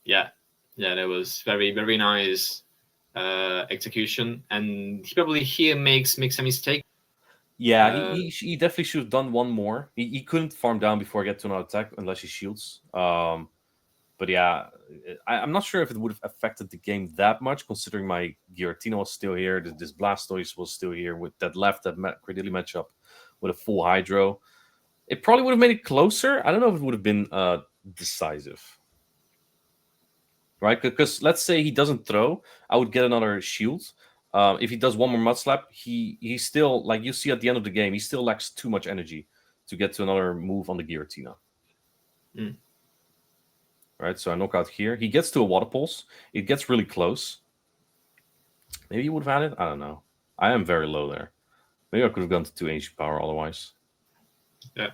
Yeah, that was very, very nice execution, and he probably here makes a mistake. Yeah, he definitely should have done one more. He couldn't farm down before I get to another attack unless he shields. But yeah, I'm not sure if it would have affected the game that much, considering my Giratina was still here, this Blastoise was still here with that Credilli matchup with a full Hydro. It probably would have made it closer. I don't know if it would have been decisive. Right? Because let's say he doesn't throw, I would get another shield. If he does one more Mud Slap, he still, like you see at the end of the game, he still lacks too much energy to get to another move on the Giratina. Right, so I knock out here. He gets to a Water Pulse. It gets really close. Maybe he would have had it. I don't know. I am very low there. Maybe I could have gone to 2 HP power otherwise. Yeah,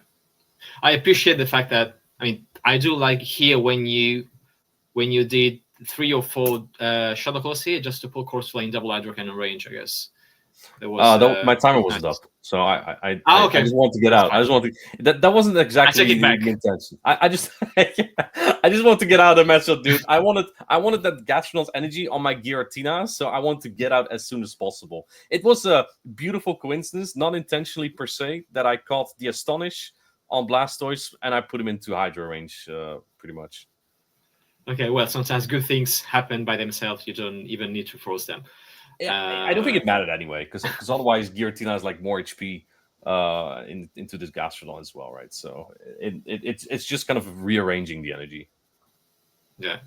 I appreciate the fact that I do like here when you did 3 or 4 shadow claws here just to pull course flame double hydro cannon range. I guess there was My timer nice. wasn't up, so I Okay, just want to get that's out. fine. I just want to. That wasn't I exactly take it the back. intention. I just I just want to get out of the matchup, dude. I wanted that Gastronauts energy on my Giratina, so I want to get out as soon as possible. It was a beautiful coincidence, not intentionally per se, that I caught the Astonish on Blastoise and I put him into Hydro range, pretty much. Okay, well, sometimes good things happen by themselves. You don't even need to force them. Yeah, I don't think it mattered anyway, because otherwise Giratina has like more HP into this Gastrodon as well, right? So it's just kind of rearranging the energy. Yeah.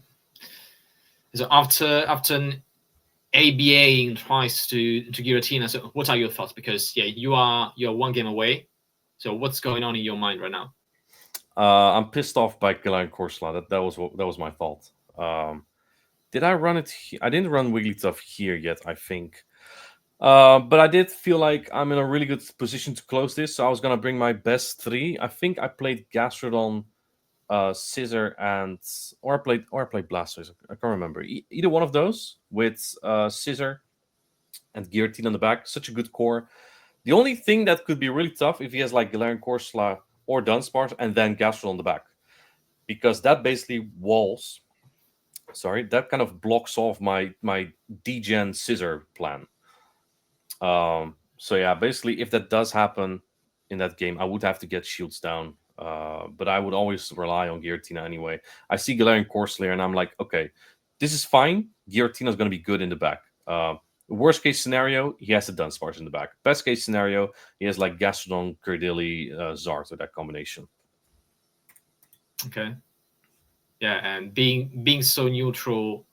So after ABAing twice to Giratina, so what are your thoughts? Because you're 1 game away. So what's going on in your mind right now? I'm pissed off by Galarian Corsola. That was my fault. Did I run it? I didn't run Wigglytuff here yet, I think. But I did feel like I'm in a really good position to close this. So I was gonna bring my best 3. I think I played Gastrodon, Scissor, or I played Blastoise. I can't remember. Either one of those with Scissor and Giratina on the back. Such a good core. The only thing that could be really tough if he has like Galarian Corsola or Dunsparce and then Gastrodon on the back, because that basically walls. Sorry, that kind of blocks off my degen Scissor plan. So yeah, basically, if that does happen in that game, I would have to get shields down. But I would always rely on Giratina anyway. I see Galarian Corsair, and I'm like, okay, this is fine. Giratina is going to be good in the back. Worst case scenario, he has the Dunsparce in the back. Best case scenario, he has like Gastrodon, Curdili, Zart, or that combination. Okay. Yeah, and being so neutral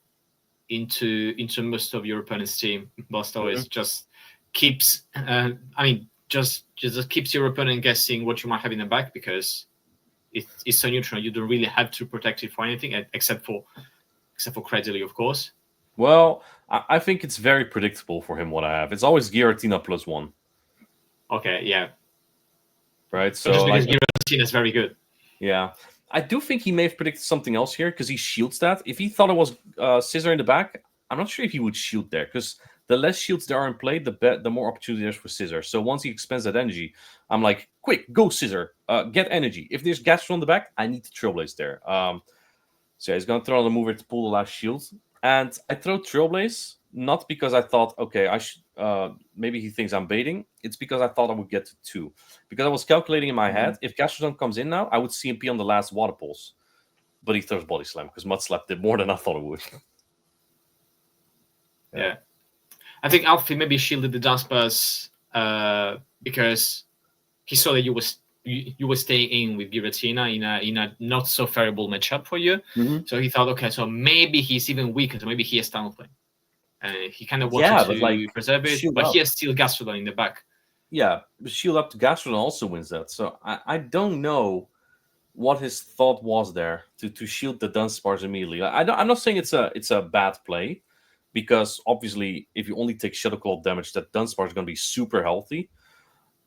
into most of your opponent's team, Blastoise just keeps. Just keeps your opponent guessing what you might have in the back, because it's so neutral. You don't really have to protect it for anything except for Credily, of course. Well, I think it's very predictable for him what I have. It's always Giratina +1. Okay, yeah. Right, so just because Giratina is very good. Yeah. I do think he may have predicted something else here, because he shields that. If he thought it was Scissor in the back, I'm not sure if he would shield there, because the less shields there are in play, the more opportunity there's for Scissor. So once he expends that energy, I'm like, quick, go Scissor, get energy. If there's Gastron on the back, I need to Trailblaze there. So yeah, he's going to throw on the mover to pull the last shield. And I throw Trailblaze, not because I thought, okay, I should, maybe he thinks I'm baiting. It's because I thought I would get to 2. Because I was calculating in my head, if Gastrodon comes in now, I would CMP on the last Water Pulse. But he throws Body Slam, because Mud Slap did more than I thought it would. Yeah. I think Alfie maybe shielded the Dunsparce because he saw that you were staying in with Giratina in a not so favorable matchup for you. So he thought, okay, so maybe he's even weaker, so maybe he has Talonflame. He kind of wanted to preserve it, but he has still Gastrodon in the back. Yeah, shield up to Gastrodon also wins that. So I don't know what his thought was there to shield the Dunsparce immediately. I'm not saying it's a bad play, because obviously if you only take Shadow Claw damage, that Dunsparce is going to be super healthy.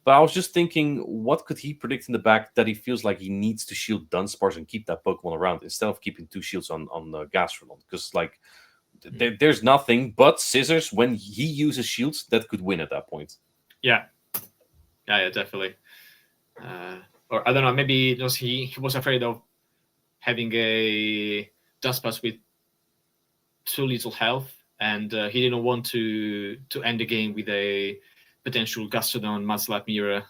But I was just thinking, what could he predict in the back that he feels like he needs to shield Dunsparce and keep that Pokemon around instead of keeping 2 shields on the Gastrodon? Because like there's nothing but Scissors when he uses shields that could win at that point. Yeah, definitely. Or I don't know, maybe just he was afraid of having a Dunsparce with too little health, and he didn't want to end the game with a potential Gastrodon Mudslap mirror,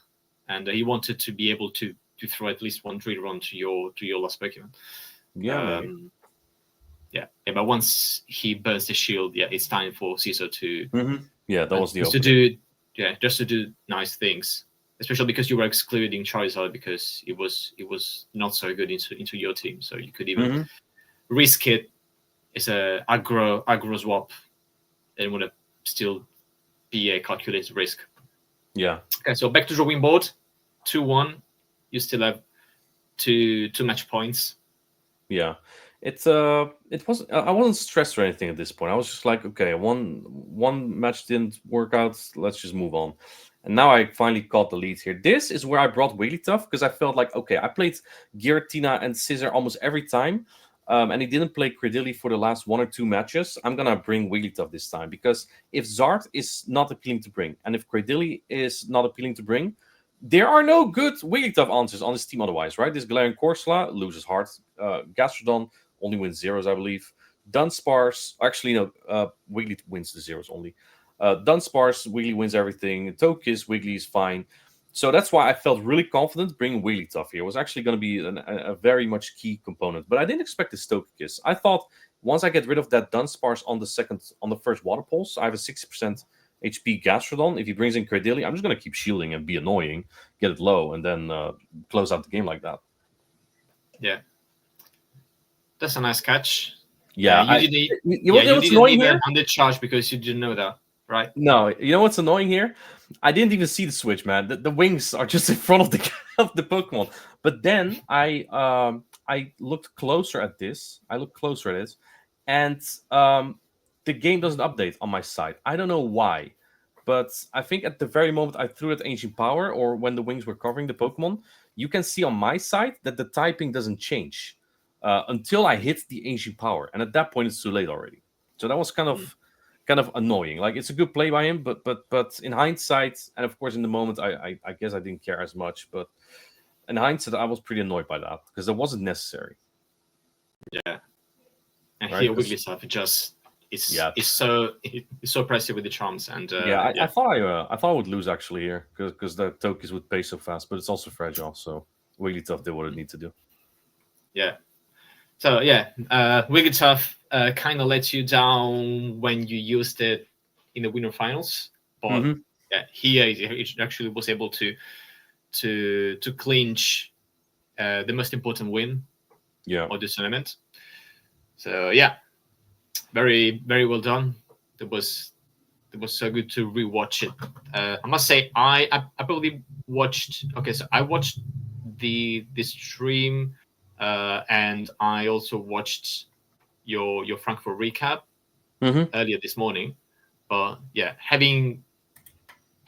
and he wanted to be able to throw at least one Drill Run to your last Pokemon. Yeah, But once he burns the shield, it's time for Scissor to yeah, that was the opening. Just to do nice things, especially because you were excluding Charizard because it was not so good into your team, so you could even risk it. It's a aggro swap, and would still be a calculated risk. Yeah. Okay, so back to drawing board, 2-1. You still have two match points. Yeah, it was I wasn't stressed or anything at this point. I was just like, okay, one match didn't work out. Let's just move on. And now I finally caught the lead here. This is where I brought Wigglytuff because I felt like, okay, I played Giratina and Scissor almost every time, and he didn't play Credilli for the last one or two matches. I'm gonna bring Wigglytuff this time because if Zard is not appealing to bring, and if Credilli is not appealing to bring, there are no good Wigglytuff answers on this team otherwise, right? This Galarian Corsola loses heart. Gastrodon only wins zeros, I believe. Dunsparce, actually, no, Wiggly wins the zeros only. Dunsparce, Wiggly wins everything. Togekiss, Wiggly is fine. So that's why I felt really confident bringing Wigglytuff here. It was actually going to be a very much key component. But I didn't expect this Togekiss. I thought once I get rid of that Dunsparce on the first Water Pulse, I have a 60% HP Gastrodon. If he brings in Credilli, I'm just going to keep shielding and be annoying, get it low, and then close out the game like that. Yeah. That's a nice catch. Yeah, you didn't even on the charge because you didn't know that, right? No, you know what's annoying here? I didn't even see the switch, man. The wings are just in front of the of the Pokemon. But then I looked closer at this. And the game doesn't update on my side. I don't know why, but I think at the very moment I threw at Ancient Power, or when the wings were covering the Pokemon, you can see on my side that the typing doesn't change until I hit the Ancient Power, and at that point it's too late already. So that was kind of annoying. Like, it's a good play by him, but in hindsight, and of course in the moment, I guess I didn't care as much. But in hindsight, I was pretty annoyed by that because it wasn't necessary. Yeah, and Right? here Wigglytuff just is so impressive with the charms, and I thought I would lose actually here because the Togekiss would pay so fast, but it's also fragile. So Wigglytuff did what it needed to do. Yeah. So yeah, Wigglytuff kind of let you down when you used it in the winter finals, but yeah, he actually was able to clinch the most important win of the tournament. So yeah, very very well done. It was so good to rewatch it. I must say, I probably watched. Okay, so I watched the stream, and I also watched your Frankfurt recap earlier this morning. But yeah, having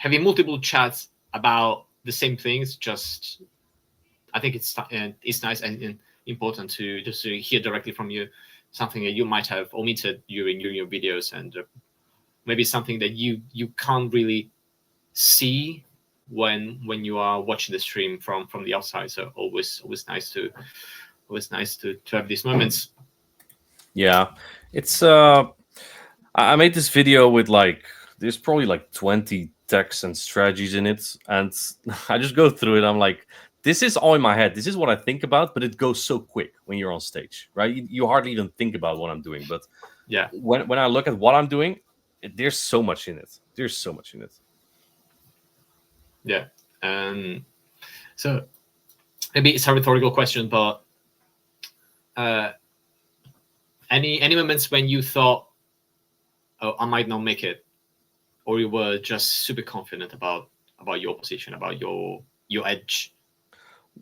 multiple chats about the same things, just I think it's nice and important to just to hear directly from you something that you might have omitted during your videos, and maybe something that you can't really see when you are watching the stream from the outside. So always nice to have these moments. Yeah, it's I made this video with there's probably 20 texts and strategies in it, and I just go through it. I'm like, this is all in my head. This is what I think about, but it goes so quick when you're on stage, right? You hardly even think about what I'm doing, but yeah, when I look at what I'm doing, there's so much in it. Yeah, so maybe it's a rhetorical question, but any moments when you thought, oh, I might not make it, or you were just super confident about your position, about your edge?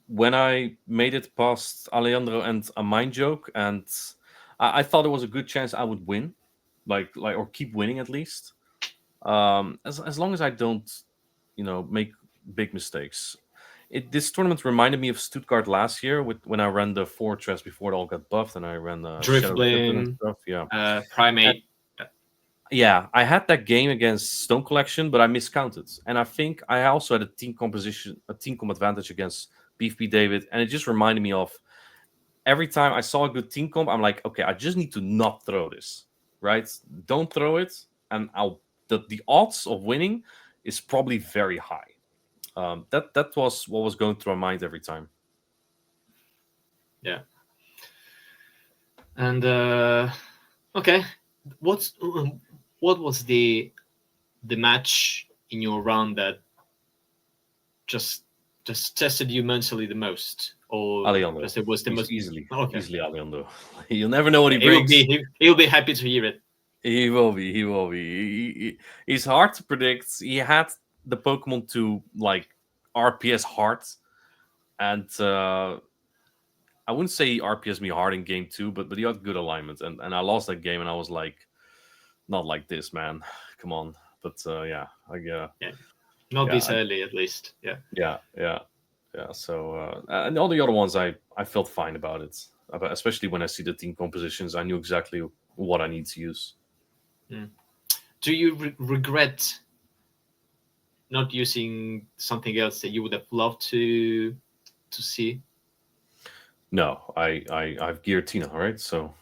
When I made it past Alejandro and a mind joke, and I thought there was a good chance I would win, or keep winning at least. As long as I don't, make big mistakes. This tournament reminded me of Stuttgart last year when I ran the Fortress before it all got buffed, and I ran Drifblim and stuff. Yeah, Primate. Yeah, I had that game against Stone Collection, but I miscounted, and I think I also had a team comp advantage against Beef David, and it just reminded me of every time I saw a good team comp, I'm like, okay, I just need to not throw this, right? Don't throw it, and the odds of winning is probably very high. That was what was going through my mind every time. Yeah. And okay, what was the match in your run that just tested you mentally the most, or Alejandro? it was the most easily Alejandro. You'll never know what he brings. He'll be happy to hear it. He will be. He's hard to predict. He had the Pokemon to RPS hard, and I wouldn't say RPS me hard in game 2, but he had good alignment, and I lost that game, and I was like, not like this, man. Come on. But yeah, Yeah, not yeah, this early at least. Yeah. yeah. So and all the other ones, I felt fine about it. Especially when I see the team compositions, I knew exactly what I need to use. Mm. Do you regret not using something else that you would have loved to see? No, I've Giratina, right? So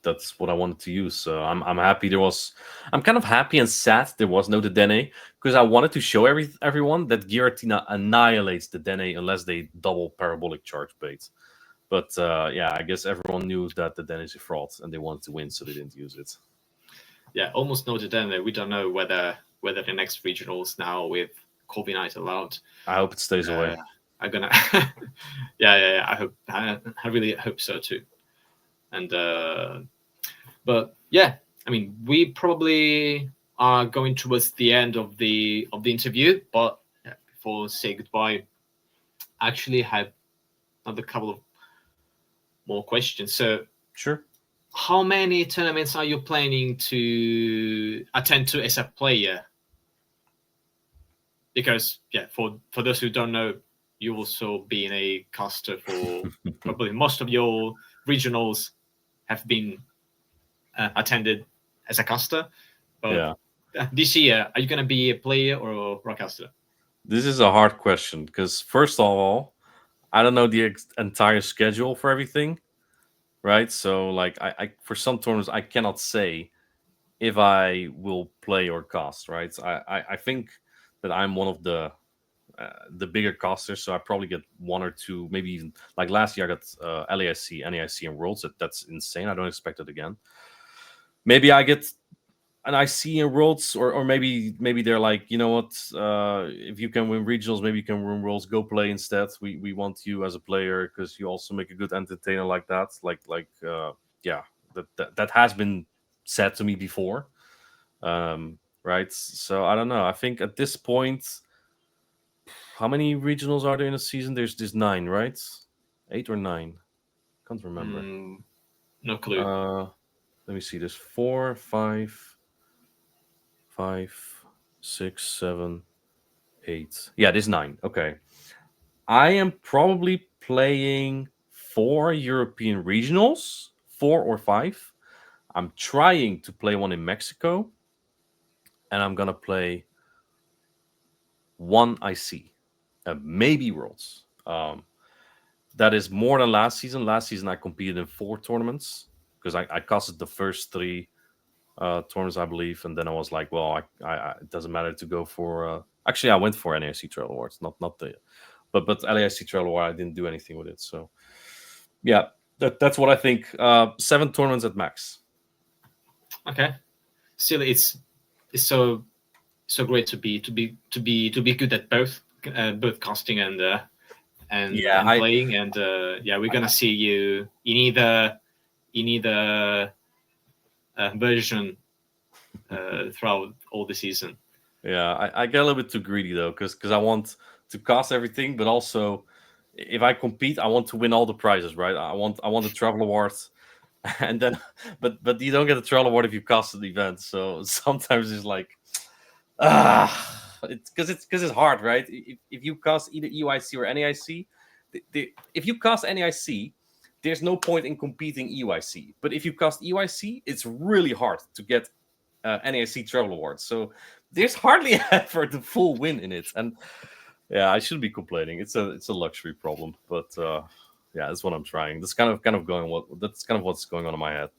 that's what I wanted to use. I'm happy there was. I'm kind of happy and sad there was no Dedenne, because I wanted to show everyone that Giratina annihilates the Dedenne unless they double parabolic charge bait. But yeah, I guess everyone knew that the Dedenne is a fraud and they wanted to win, so they didn't use it. Yeah, almost noted then. We don't know whether the next regionals now with Corby Knight allowed. I hope it stays away. I'm gonna. yeah. I hope. I really hope so too. And but yeah, I mean, we probably are going towards the end of the interview. But before say goodbye, I actually had another couple of more questions. So Sure. how many tournaments are you planning to attend to as a player? Because for those who don't know, you also being a caster for probably most of your regionals have been attended as a caster. But this year, are you going to be a player or a caster? This is a hard question because first of all, I don't know the entire schedule for everything, right? So like I for some tournaments I cannot say if I will play or cast, right? So I think that I'm one of the bigger casters, so I probably get one or two, maybe even like last year I got LASC, NAIC, and Worlds. That's insane. I don't expect it again. Maybe I get an IC in Worlds, or maybe they're like, you know what, if you can win regionals, maybe you can win Worlds. Go play instead. We want you as a player because you also make a good entertainer like that. Yeah, that has been said to me before. Right. So I don't know. I think at this point, how many regionals are there in a season? There's 9, right? 8 or 9? Can't remember. No clue. Let me see. There's 4, 5, 6, 7, 8. Yeah, there's 9. Okay. I am probably playing 4 European regionals, 4 or 5. I'm trying to play one in Mexico, and I'm gonna play one IC, maybe Worlds. That is more than last season. Last season I competed in 4 tournaments because I casted the first 3 tournaments, I believe, and then I was like, well, it doesn't matter to go for. Actually, I went for NAIC Trail Awards, not the, but LAIC Trail Award. I didn't do anything with it. So yeah, that's what I think. 7 tournaments at max. Okay. Still, it's so great to be good at both casting and playing, and we're gonna see you in either version throughout all the season. Yeah, I get a little bit too greedy though, because I want to cast everything, but also if I compete, I want to win all the prizes, right? I want the travel awards, and then but you don't get the travel award if you cast the event. So sometimes it's like, it's because it's hard, right? If you cast either EYC or NAIC, if you cast NAIC, there's no point in competing EYC. But if you cast EYC, it's really hard to get NAIC travel awards. So there's hardly ever the full win in it, and yeah, I shouldn't be complaining. It's a luxury problem, but yeah, that's what I'm trying. That's kind of that's kind of what's going on in my head.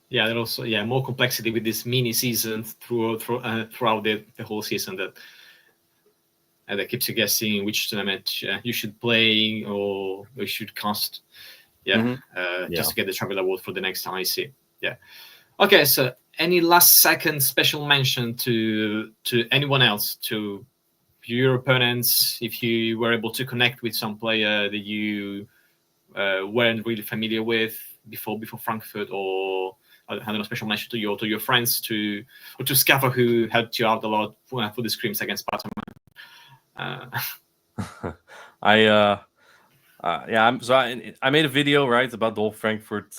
Yeah, and also more complexity with this mini season throughout the whole season that keeps you guessing which tournament you should play or you should cast. Just to get the travel award for the next IC. Yeah. Okay, so any last second special mention to anyone else, to your opponents, if you were able to connect with some player that you weren't really familiar with before Frankfurt, or I don't know, special mention to your friends, or to Scaffer, who helped you out a lot for the scrims against Batman. I made a video, right, about the whole Frankfurt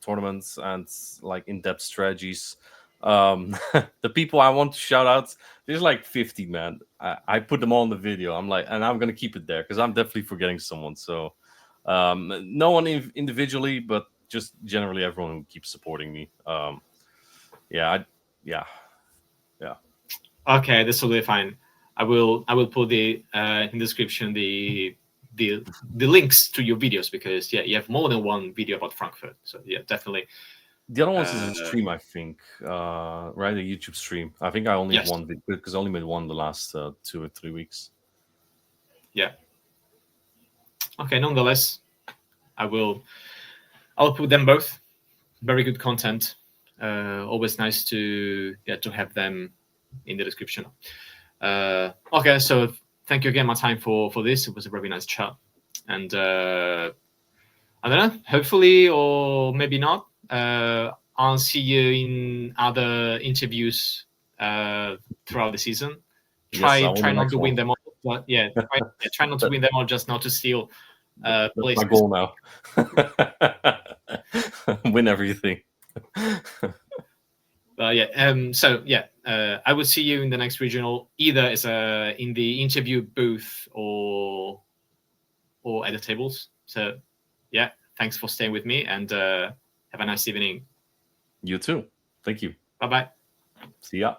tournaments and like in-depth strategies. The people I want to shout out, there's like 50, man. I put them all in the video. I'm like, and I'm gonna keep it there because I'm definitely forgetting someone. So no one individually, but just generally everyone who keeps supporting me. Yeah, yeah. Okay, that's totally fine. I will put the in the description the links to your videos, because you have more than one video about Frankfurt. So definitely. The other ones is a stream, I think, right? A YouTube stream. I think I only have Yes. one video because I only made one the last 2 or 3 weeks. Yeah. Okay. Nonetheless, I'll put them both. Very good content. Always nice to have them in the description. Okay, so thank you again, Martijn, for this. It was a very nice chat, and I don't know. Hopefully, or maybe not. I'll see you in other interviews throughout the season. Try not to win them all, but try not to win them all, just not to steal That's places. my goal now. Win everything. I will see you in the next regional, either as in the interview booth or at the tables. So yeah, thanks for staying with me, and have a nice evening. You too. Thank you. Bye-bye. See ya.